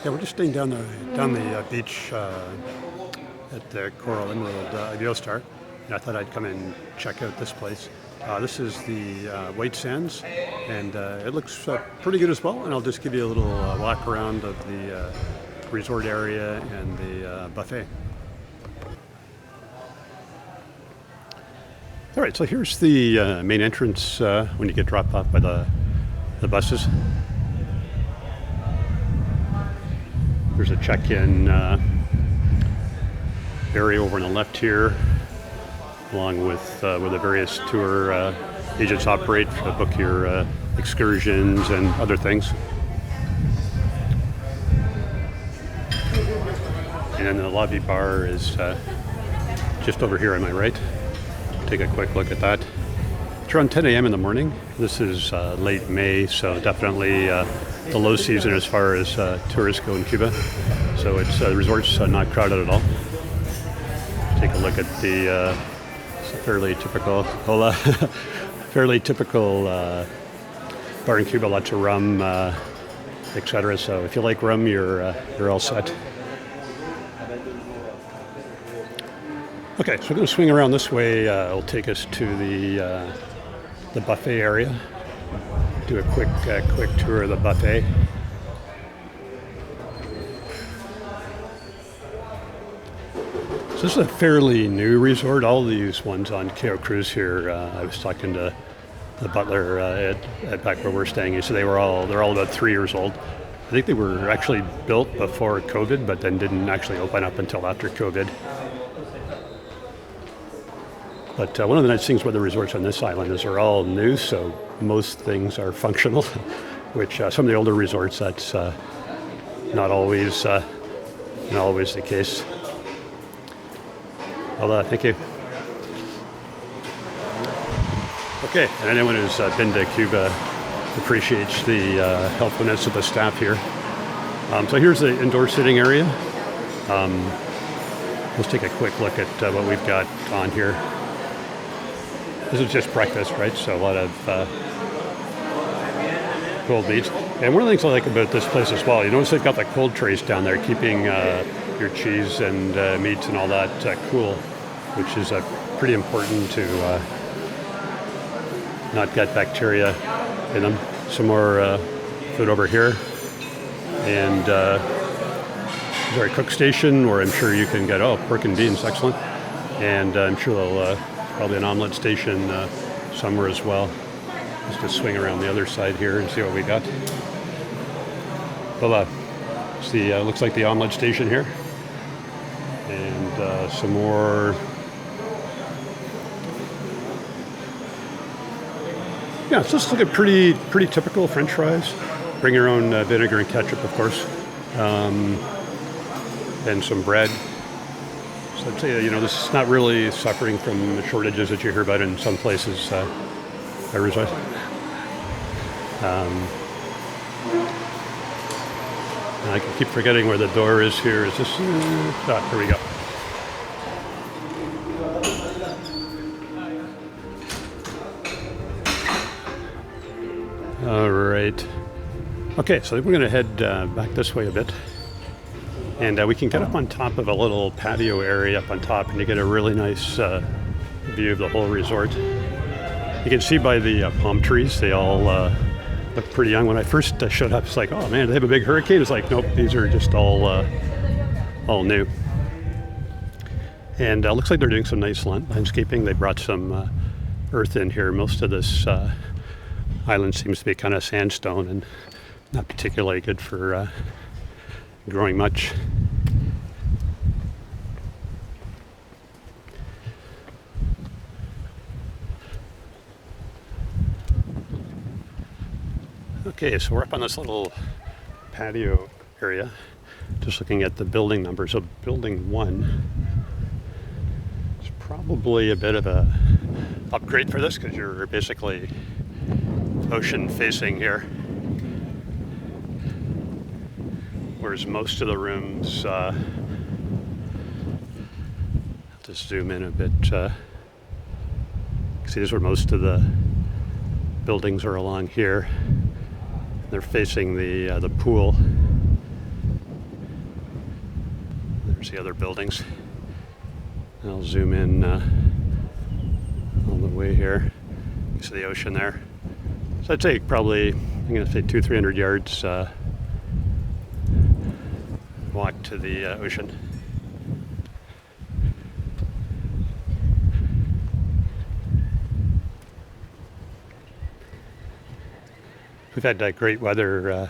Yeah, we're just staying down the beach at the Coral Emerald Ideostar, and I thought I'd come and check out this place. This is the White Sands, and it looks pretty good as well. And I'll just give you a little walk around of the resort area and the buffet. All right, so here's the main entrance when you get dropped off by the buses. There's a check-in area over on the left here, along with where the various tour agents operate to book your excursions and other things. And then the lobby bar is just over here on my right. Take a quick look at that. It's around 10 a.m. in the morning. This is late May, so definitely the low season as far as tourists go in Cuba. So the resort's not crowded at all. Take a look at the fairly typical bar in Cuba. Lots of rum, etc. So if you like rum, you're all set. Okay, so we're going to swing around this way. It'll take us to the buffet area. Do a quick tour of the buffet. So this is a fairly new resort. All these ones on Cayo Cruz here. I was talking to the butler at back where we're staying. He said they're all about 3 years old. I think they were actually built before COVID, but then didn't actually open up until after COVID. But one of the nice things about the resorts on this island is they're all new, so most things are functional, which some of the older resorts, that's not always the case. Well, thank you. Okay, and anyone who's been to Cuba appreciates the helpfulness of the staff here. So here's the indoor sitting area. Let's take a quick look at what we've got on here. This is just breakfast, right? So a lot of cold meats. And one of the things I like about this place as well, you notice they've got the cold trays down there, keeping your cheese and meats and all that cool, which is pretty important to not get bacteria in them. Some more food over here. And there's our cook station where I'm sure you can get, pork and beans, excellent. And I'm sure they'll probably an omelet station somewhere as well. Let's just swing around the other side here and see what we got. Well, see, looks like the omelet station here. And some more. Yeah, it's just like a pretty typical French fries. Bring your own vinegar and ketchup, of course. And some bread. So I'd say, this is not really suffering from the shortages that you hear about in some places I reside. And I can keep forgetting where the door is here. Is this? Here we go. All right. Okay, so we're going to head back this way a bit. And we can get up on top of a little patio area up on top, and you get a really nice view of the whole resort. You can see by the palm trees, they all look pretty young. When I first showed up, it's like, oh man, do they have a big hurricane? It's like, nope, these are just all new. And it looks like they're doing some nice landscaping. They brought some earth in here. Most of this island seems to be kind of sandstone and not particularly good for growing much. Okay, so we're up on this little patio area, just looking at the building numbers. So building 1 is probably a bit of a upgrade for this because you're basically ocean facing here. Whereas most of the rooms, just zoom in a bit, see this is where most of the buildings are along here. They're facing the pool. There's the other buildings. I'll zoom in all the way here. You see the ocean there. So I'd say probably, I'm going to say 200-300 yards walk to the ocean. We've had great weather.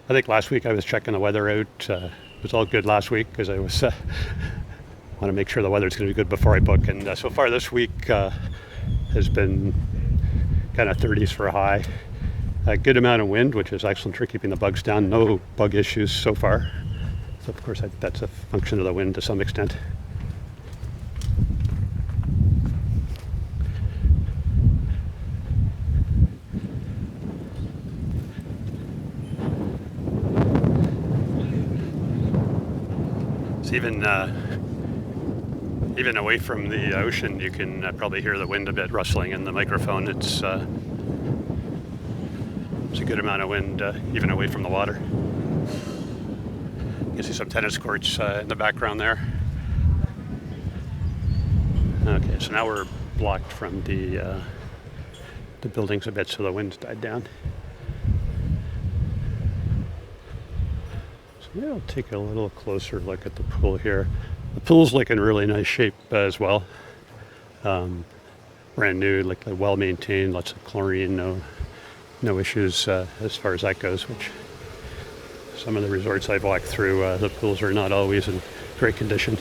I think last week I was checking the weather out. It was all good last week because I was want to make sure the weather's going to be good before I book. And so far this week has been kind of 30s for a high. A good amount of wind, which is excellent for keeping the bugs down. No bug issues so far. So of course that's a function of the wind to some extent. So even away from the ocean, you can probably hear the wind a bit rustling in the microphone. It's a good amount of wind even away from the water. You can see some tennis courts in the background there. Okay, so now we're blocked from the buildings a bit, so the wind's died down. So maybe I'll take a little closer look at the pool here. The pool's like in really nice shape as well. Brand new, like well maintained, lots of chlorine, no issues as far as that goes, which some of the resorts I've walked through, the pools are not always in great condition.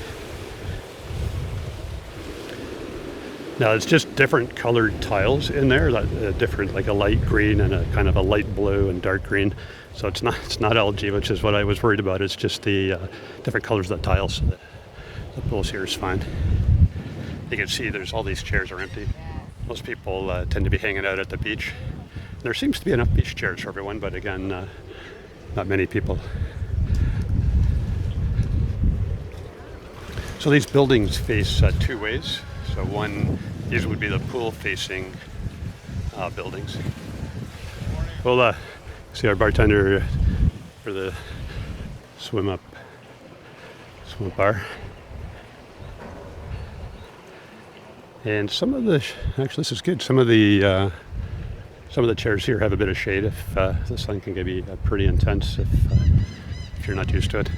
Now it's just different colored tiles in there, different, like a light green and a kind of a light blue and dark green. So it's not algae, which is what I was worried about. It's just the different colors of the tiles. So the pools here is fine. You can see there's all these chairs are empty. Most people tend to be hanging out at the beach. There seems to be enough beach chairs for everyone, but again, not many people. So these buildings face two ways. So these would be the pool-facing buildings. Well, see our bartender for the swim up bar. And actually this is good. Some of the chairs here have a bit of shade if the sun can be pretty intense if you're not used to it.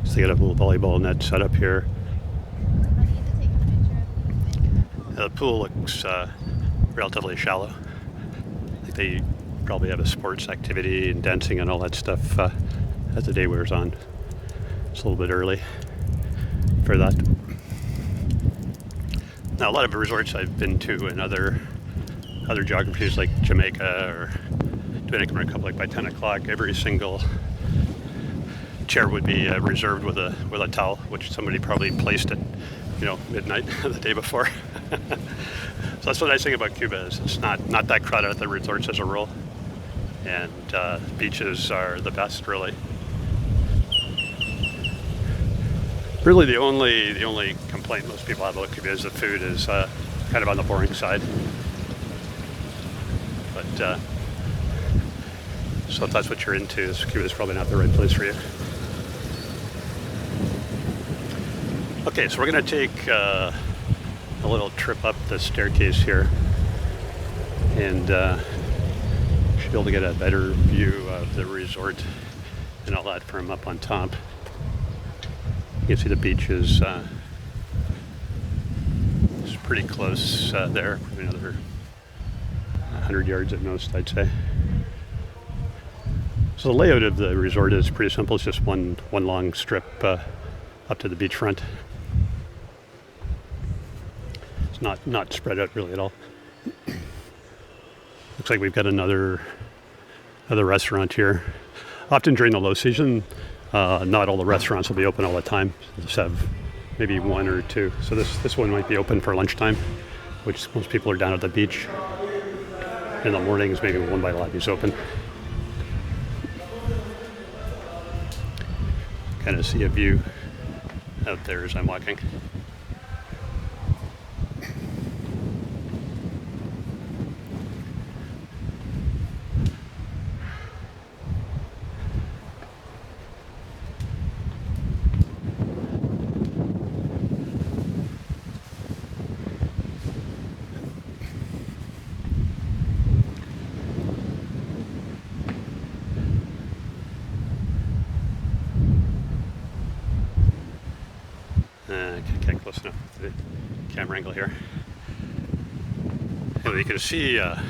So they got a little volleyball net set up here. The pool looks relatively shallow. I think they probably have a sports activity and dancing and all that stuff as the day wears on. It's a little bit early for that. Now a lot of resorts I've been to in other geographies like Jamaica or Dominican Republic, by 10 o'clock every single chair would be reserved with a towel, which somebody probably placed at midnight the day before. So that's what I think about Cuba is it's not that crowded at the resorts as a rule, and beaches are the best really. Really the only complaint most people have about Cuba is the food is kind of on the boring side. But so if that's what you're into, Cuba is probably not the right place for you. Okay, so we're going to take a little trip up the staircase here, and should be able to get a better view of the resort and all that from up on top. You can see the beach is pretty close there, probably another 100 yards at most, I'd say. So the layout of the resort is pretty simple. It's just one long strip up to the beachfront. It's not spread out really at all. Looks like we've got another restaurant here. Often during the low season, not all the restaurants will be open all the time. Just have maybe one or two. So this one might be open for lunchtime, which most people are down at the beach. In the mornings, maybe one by lobby's open. Kind of see a view out there as I'm walking. Can't close enough to the camera angle here. Anyway, you can see off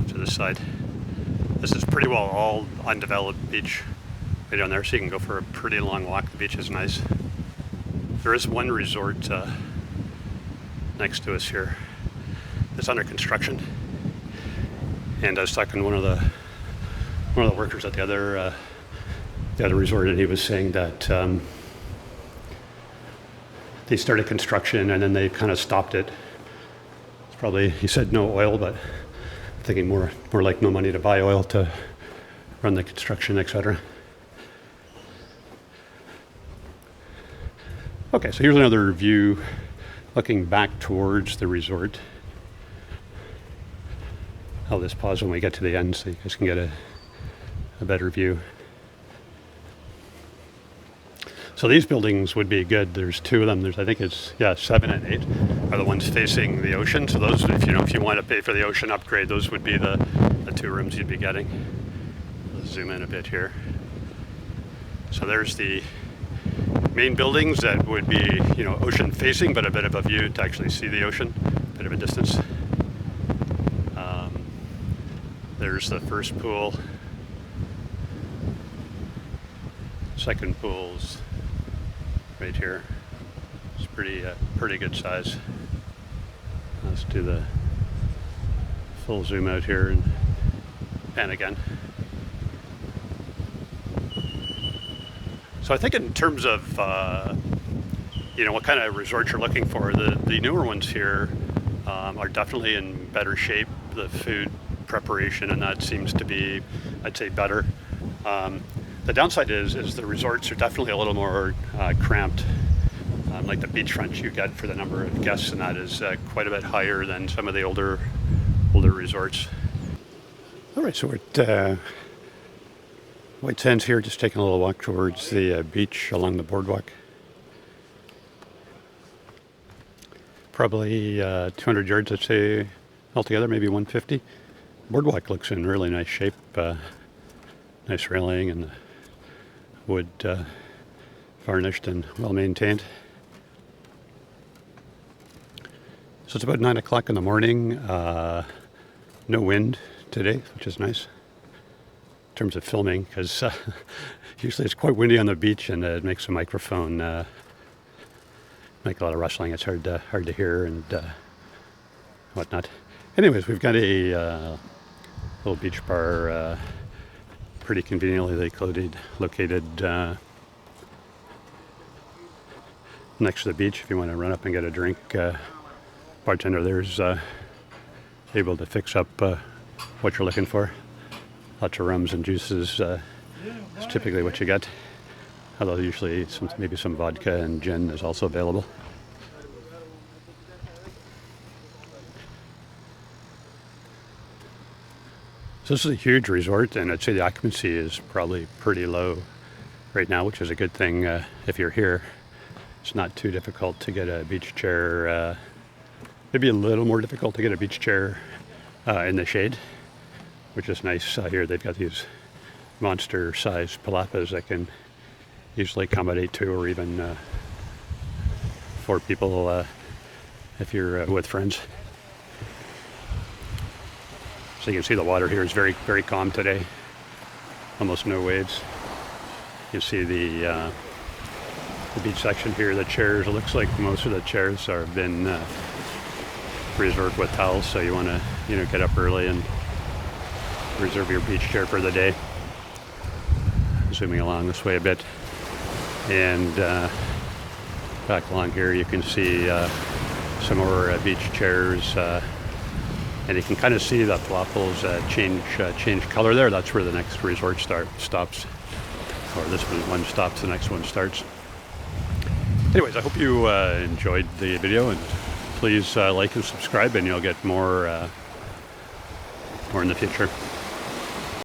to the side. This is pretty well all undeveloped beach right down there, so you can go for a pretty long walk. The beach is nice. There is one resort next to us here. It's under construction, and I was talking to one of the workers at the other resort, and he was saying that they started construction and then they kind of stopped it. It's probably, he said, no oil, but I'm thinking more like no money to buy oil to run the construction, etc. Okay, so here's another view looking back towards the resort. I'll just pause when we get to the end so you guys can get a better view. So these buildings would be good. There's two of them. I think it's 7 and 8 are the ones facing the ocean. So those, if you want to pay for the ocean upgrade, those would be the 2 rooms you'd be getting. Let's zoom in a bit here. So there's the main buildings that would be ocean facing, but a bit of a view to actually see the ocean, a bit of a distance. There's the first pool. Second pool's right here. It's pretty good size. Let's do the full zoom out here and again. So I think in terms of what kind of resort you're looking for, the newer ones here are definitely in better shape. The food preparation and that seems to be, I'd say, better. The downside is the resorts are definitely a little more cramped. Like the beachfront you get for the number of guests, and that is quite a bit higher than some of the older resorts. All right, so we're at White Sands here, just taking a little walk towards the beach along the boardwalk. Probably 200 yards, I'd say, altogether, maybe 150. Boardwalk looks in really nice shape. Nice railing and wood varnished and well maintained. So it's about 9 o'clock in the morning. No wind today, which is nice in terms of filming, because usually it's quite windy on the beach and it makes the microphone make a lot of rustling. It's hard to hear and whatnot. Anyways, we've got a little beach bar pretty conveniently located next to the beach. If you want to run up and get a drink, bartender there's able to fix up what you're looking for. Lots of rums and juices is typically what you get, although usually maybe some vodka and gin is also available. So this is a huge resort, and I'd say the occupancy is probably pretty low right now, which is a good thing if you're here. It's not too difficult to get a beach chair, maybe a little more difficult to get a beach chair in the shade, which is nice. Here they've got these monster-sized palapas that can easily accommodate 2 or even 4 people if you're with friends. So you can see the water here is very, very calm today. Almost no waves. You see the beach section here, the chairs. It looks like most of the chairs have been reserved with towels, so you want to get up early and reserve your beach chair for the day. Zooming along this way a bit, and back along here you can see some more beach chairs. And you can kind of see the falafels change color there. That's where the next resort stops. Or this one stops, the next one starts. Anyways, I hope you enjoyed the video, and please like and subscribe, and you'll get more in the future.